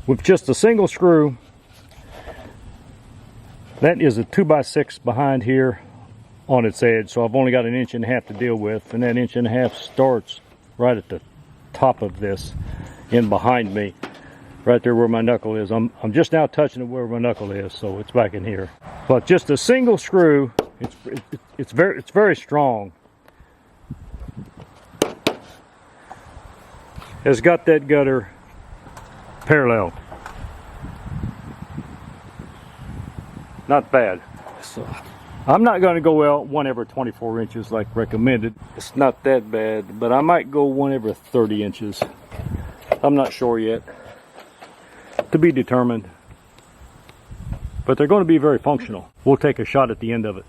with just a single screw. That is a 2x6 behind here on its edge, so I've only got 1.5 inches to deal with, and that 1.5 inches starts right at the top of this in behind me, right there where my knuckle is. I'm just now touching it where my knuckle is, so it's back in here. But just a single screw, it's very strong. Has got that gutter parallel. Not bad. So I'm not going to go out 1 every 24 inches like recommended. It's not that bad, but I might go 1 every 30 inches. I'm not sure yet. To be determined. But they're going to be very functional. We'll take a shot at the end of it.